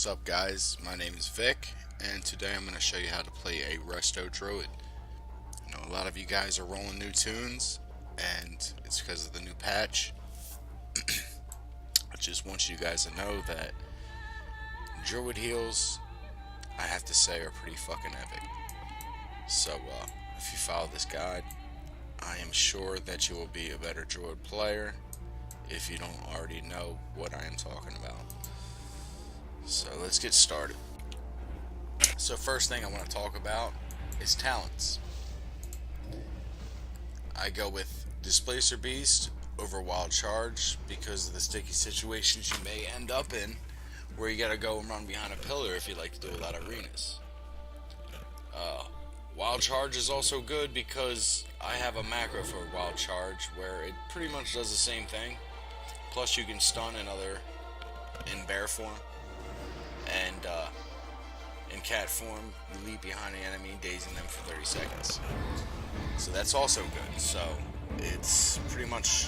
up, guys? My name is Vic, and today I'm going to show you how to play a Resto Druid. I know a lot of you guys are rolling new tunes, and it's because of the new patch. I just want you guys to know that Druid heals, I have to say, are pretty fucking epic. So, if you follow this guide, I am sure that you will be a better Druid player if you don't already know what I am talking about. So let's get started. So first thing I want to talk about is talents. I go with Displacer Beast over Wild Charge because of the sticky situations you may end up in where you gotta go and run behind a pillar if you like to do a lot of arenas. Wild Charge is also good because I have a macro for Wild Charge where it pretty much does the same thing. Plus you can stun in bear form. And in cat form, you leap behind the enemy, dazing them for 30 seconds. So that's also good. So it's pretty much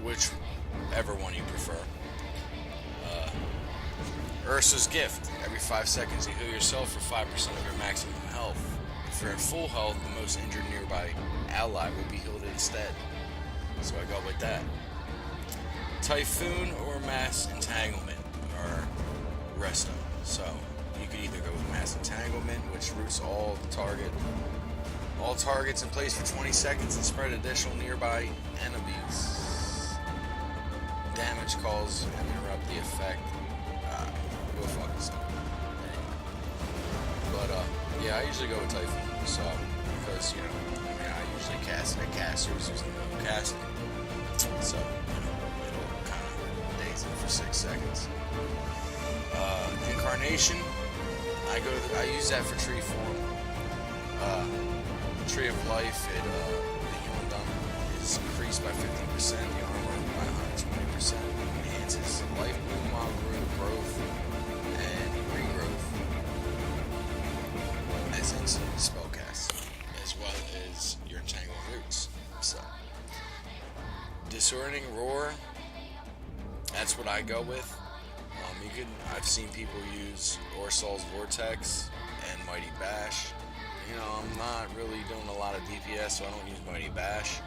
whichever one you prefer. Ursa's Gift. Every 5 seconds you heal yourself for 5% of your maximum health. If you're in full health, the most injured nearby ally will be healed instead. So I go with that. Typhoon or Mass Entanglement are Resto. So you could either go with Mass Entanglement, which roots all targets in place for 20 seconds and spread additional nearby enemies. Damage calls and interrupt the effect. Go fuck yourself. Anyway. But yeah, I usually go with Typhoon. So because I usually cast it at casters who's no casting. So it'll kind of daze it for 6 seconds. Incarnation, I use that for tree form. Tree of Life, the healing done is increased by 50%, the armor by 120%, enhances life, bloom, mob, growth, and regrowth as instant spellcasts, as well as your entangled roots. So, Disorienting Roar, that's what I go with. I've seen people use Orsol's Vortex and Mighty Bash. I'm not really doing a lot of DPS, so I don't use Mighty Bash.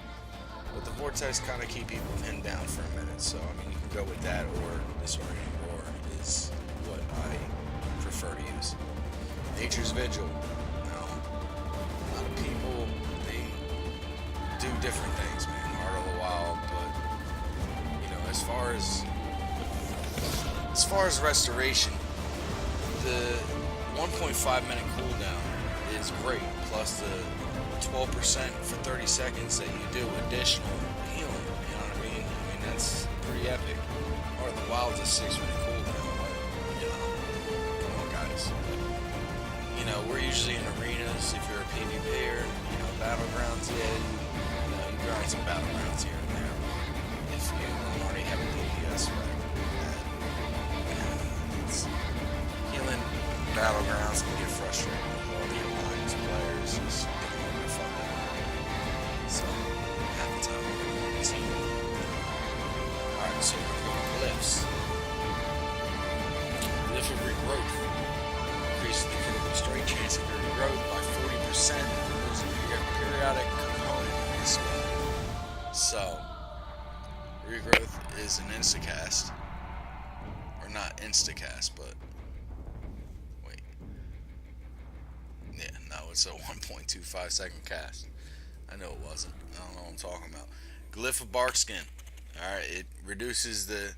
But the Vortex kind of keep people pinned down for a minute. So, you can go with that, or Disorienting Roar is what I prefer to use. Nature's Vigil. A lot of people, they do different things, man. Heart of the Wild, but, as far as restoration, the 1.5 minute cooldown is great, plus the 12% for 30 seconds that you do additional healing, you know what I mean? That's pretty epic. Or the Wild's a 6 minute cooldown, but, come on guys. We're usually in arenas, if you're a PvPer, battlegrounds, you grind some battlegrounds here and there. If you don't already have a DPS, right? Healing battlegrounds can get frustrating with all the alliance players just doing their fucking so half the time it's healing. Alright, so we're going to glyphs. Glyph of Regrowth increases the critical strike chance of your regrowth by 40% and losing your periodic component in this spell. So Regrowth is an instacast. Or not instacast, but it's a 1.25 second cast. I know it wasn't. I don't know what I'm talking about. Glyph of Barkskin. Alright, it reduces the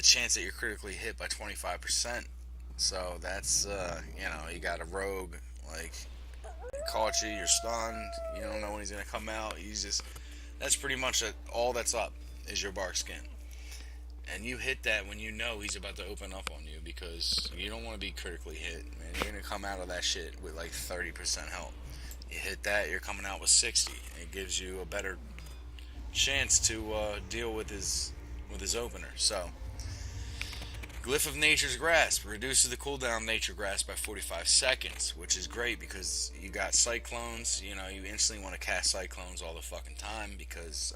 chance that you're critically hit by 25%. So that's, you got a rogue, caught you, you're stunned, you don't know when he's going to come out. That's pretty much all that's up is your Barkskin. And you hit that when you know he's about to open up on you because you don't want to be critically hit, man. You're going to come out of that shit with 30% health. You hit that, you're coming out with 60. It gives you a better chance to deal with his opener. So, Glyph of Nature's Grasp reduces the cooldown of Nature Grasp by 45 seconds, which is great because you got Cyclones. You instantly want to cast Cyclones all the fucking time because,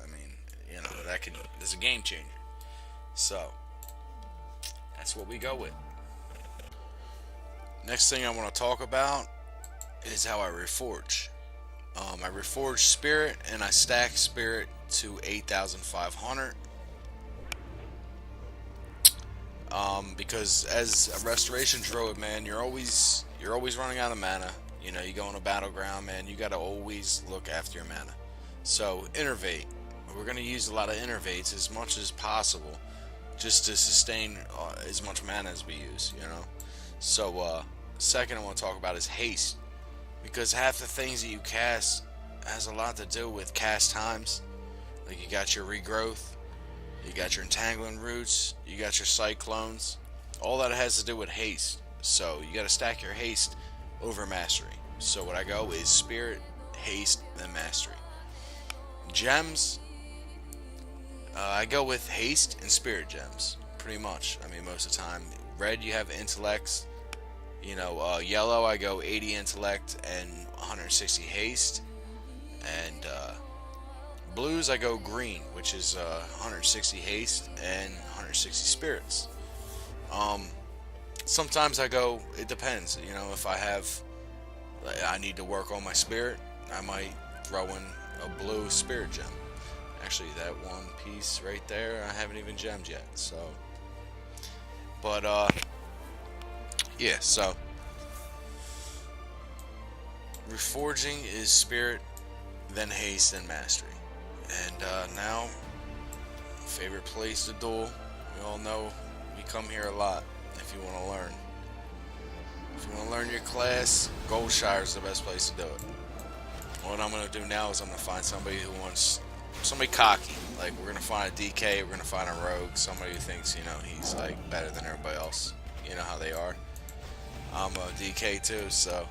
that's a game changer. So, that's what we go with. Next thing I want to talk about is how I reforge. I reforge spirit and I stack spirit to 8,500. Because as a restoration druid, man, you're always running out of mana. You know, you go on a battleground, man, you gotta always look after your mana. So innervate. We're gonna use a lot of innervates as much as possible, just to sustain as much mana as we use. You know. So second I want to talk about is haste, because half the things that you cast has a lot to do with cast times. Like you got your regrowth, you got your entangling roots, you got your cyclones. All that has to do with haste. So you got to stack your haste over mastery. So what I go is spirit, haste, then mastery. Gems, I go with haste and spirit gems, pretty much. I mean, most of the time. Red, you have intellects. You know, yellow, I go 80 intellect and 160 haste. And blues, I go green, which is 160 haste and 160 spirits. Sometimes I go, it depends. You know, if I need to work on my spirit, I might throw in a blue spirit gem. Actually, that one piece right there, I haven't even gemmed yet. So, but yeah. So, reforging is spirit, then haste, then mastery. And now, favorite place to duel. We all know we come here a lot. If you want to learn, your class, Goldshire is the best place to do it. What I'm gonna do now is I'm gonna find somebody who wants somebody cocky. Like we're gonna find a DK, we're gonna find a rogue, somebody who thinks he's like better than everybody else. You know how they are. I'm a DK too, so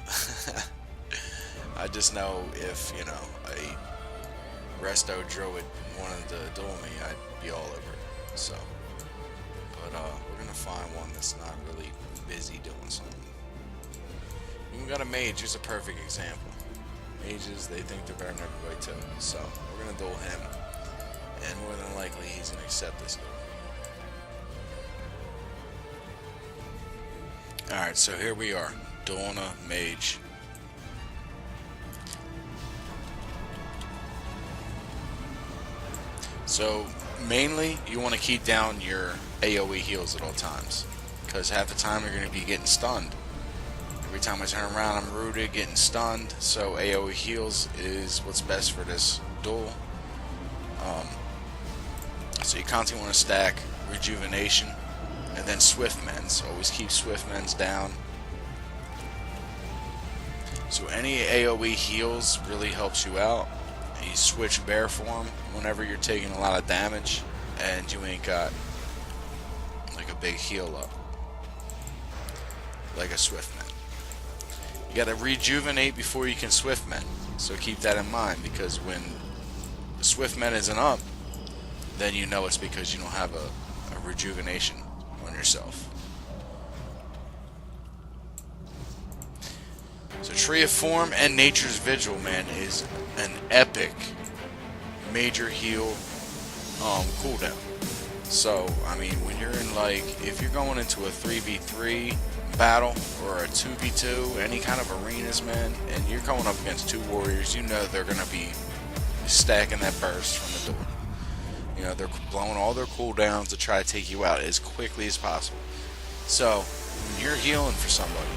I just know if a Resto druid wanted to duel me, I'd be all over it. So, but we're gonna find one that's not really busy doing something. We got a mage who's a perfect example. Mages, they think they're better than everybody too. So we're gonna duel him, and more than likely he's gonna accept this duel. All right, so here we are, dueling a mage. So mainly you want to keep down your AoE heals at all times, because half the time you're going to be getting stunned. Every time I turn around I'm rooted, getting stunned, so AoE heals is what's best for this duel. So you constantly want to stack rejuvenation and then swift mends. Always keep swift mends down. So any AoE heals really helps you out. You switch bear form whenever you're taking a lot of damage and you ain't got like a big heal up, like a swift mend. You gotta rejuvenate before you can swift mend, so keep that in mind, because when the swift mend isn't up, then you know it's because you don't have a rejuvenation on yourself. So Tree of Form and Nature's Vigil, man, is an epic major heal cooldown. So, I mean, when you're in, like, if you're going into a 3v3 battle or a 2v2, any kind of arenas, man, and you're going up against two warriors, you know they're going to be stacking that burst from the door. You know, they're blowing all their cooldowns to try to take you out as quickly as possible. So, when you're healing for somebody,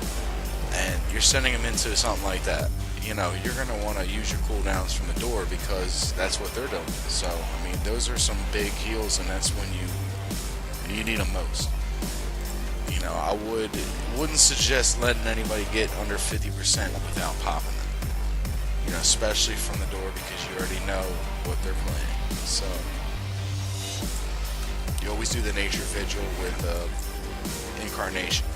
and you're sending them into something like that, you know, you're going to want to use your cooldowns from the door, because that's what they're doing. So, I mean, those are some big heals, and that's when you need them most. You know, I wouldn't suggest letting anybody get under 50% without popping them. You know, especially from the door, because you already know what they're playing. So, you always do the Nature Vigil with Incarnation.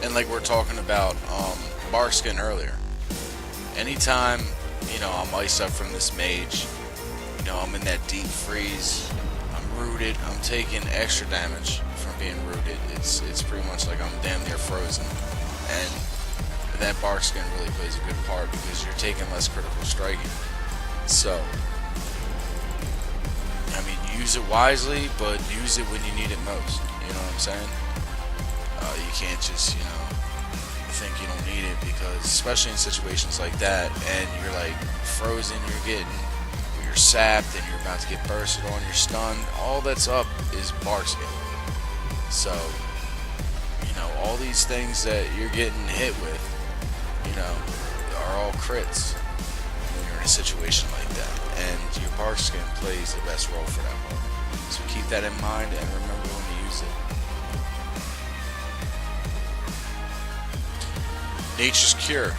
And like we're talking about Barkskin earlier, anytime I'm iced up from this mage, I'm in that deep freeze, I'm rooted, I'm taking extra damage from being rooted. It's pretty much like I'm damn near frozen, and that Barkskin really plays a good part, because you're taking less critical striking. So use it wisely, but use it when you need it most. You know what I'm saying? You can't just, think you don't need it, because especially in situations like that, and you're like frozen, you're sapped, and you're about to get bursted on, you're stunned. All that's up is bark skin. So, all these things that you're getting hit with, are all crits when you're in a situation like that, and your bark skin plays the best role for that part. So keep that in mind and remember when to use it. Nature's Cure.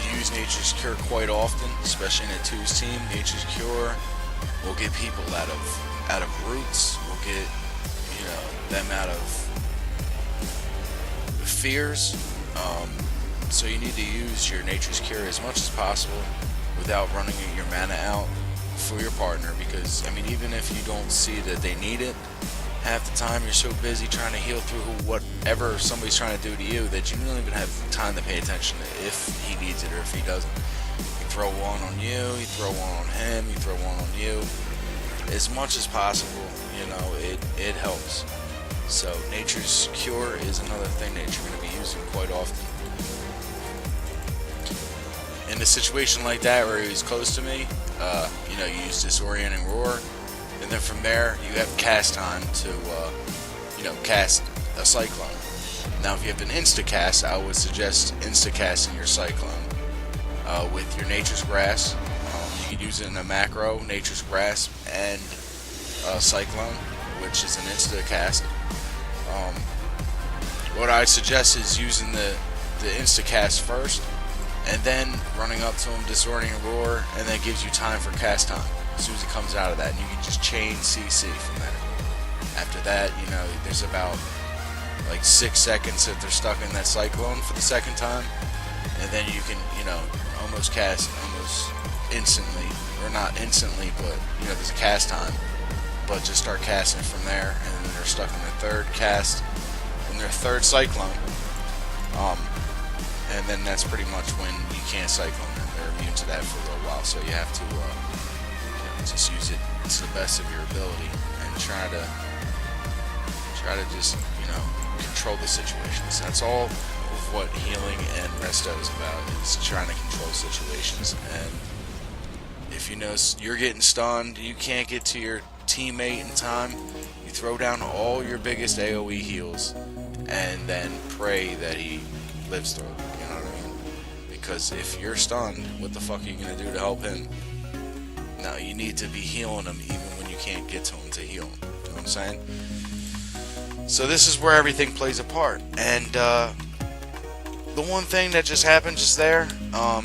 You use Nature's Cure quite often, especially in a twos team. Nature's Cure will get people out of roots. Will get them out of fears. So you need to use your Nature's Cure as much as possible without running your mana out for your partner, because even if you don't see that they need it, half the time you're so busy trying to heal through whatever somebody's trying to do to you that you don't even have time to pay attention to if he needs it or if he doesn't. You throw one on you, you throw one on him, you throw one on you. As much as possible, it helps. So Nature's Cure is another thing that you're going to be using quite often. In a situation like that where he was close to me, you use Disorienting Roar, and then from there you have cast time to, cast a Cyclone. Now if you have an insta-cast, I would suggest insta-casting your Cyclone with your Nature's Grass. You could use it in a macro, Nature's Grass and Cyclone, which is an insta-cast. What I suggest is using the insta-cast first, and then running up to him, Disorienting Roar, and that gives you time for cast time as soon as it comes out of that, and you can just chain CC from there. After that, there's about like 6 seconds that they're stuck in that Cyclone for the second time, and then you can almost cast almost instantly, or not instantly, but there's a cast time, but just start casting from there, and then they're stuck in their third cast, in their third Cyclone. And then that's pretty much when you can't Cyclone them. They're immune to that for a little while, so you have to just use it to the best of your ability and try to just control the situations. That's all of what healing and Resto is about, is trying to control situations. And if you're getting stunned, you can't get to your teammate in time, you throw down all your biggest AoE heals and then pray that he lives through it. Because if you're stunned, what the fuck are you going to do to help him? No, you need to be healing him even when you can't get to him to heal him. You know what I'm saying? So this is where everything plays a part. And the one thing that just happened just there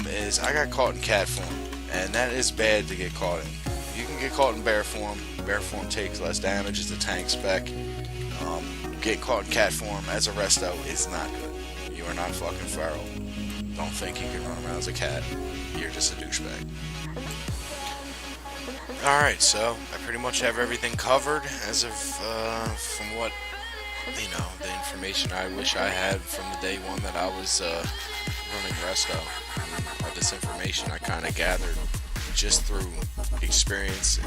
is I got caught in cat form. And that is bad to get caught in. You can get caught in bear form. Bear form takes less damage, it's a tank spec. Get caught in cat form as a Resto is not good. You are not fucking feral. Don't think you can run around as a cat. You're just a douchebag. Alright, so I pretty much have everything covered as of from what the information I wish I had from the day one that I was running Resto. This information I kind of gathered just through experience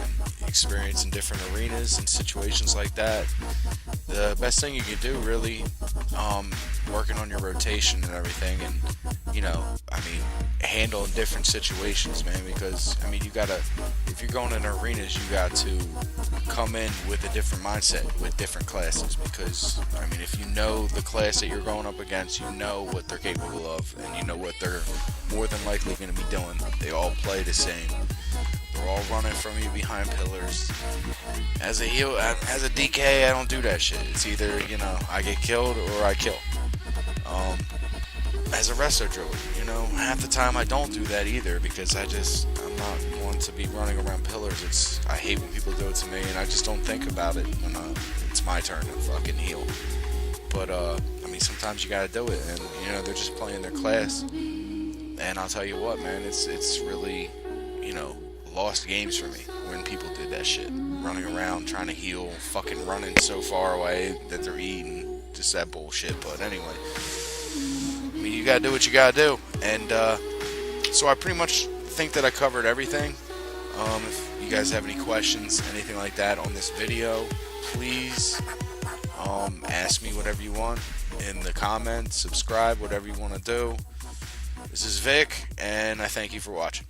in different arenas and situations like that. The best thing you can do, really, working on your rotation and everything, and handling different situations, man, because you gotta, if you're going in arenas, you got to come in with a different mindset with different classes, because if you know the class that you're going up against, you know what they're capable of, and you know what they're more than likely going to be doing. They all play the same. They're all running from you behind pillars. As a heal, as a DK, I don't do that shit. It's either I get killed or I kill. As a Resto Druid, half the time I don't do that either, because I'm not one to be running around pillars. I hate when people do it to me, and I just don't think about it when it's my turn to fucking heal. But sometimes you gotta do it, and they're just playing their class. And I'll tell you what, man, it's really lost games for me when people did that shit, running around trying to heal, fucking running so far away that they're eating, just that bullshit. But anyway, you gotta do what you gotta do, and so I pretty much think that I covered everything. If you guys have any questions, anything like that on this video, please ask me whatever you want in the comments, subscribe, whatever you want to do. This is Vic, and I thank you for watching.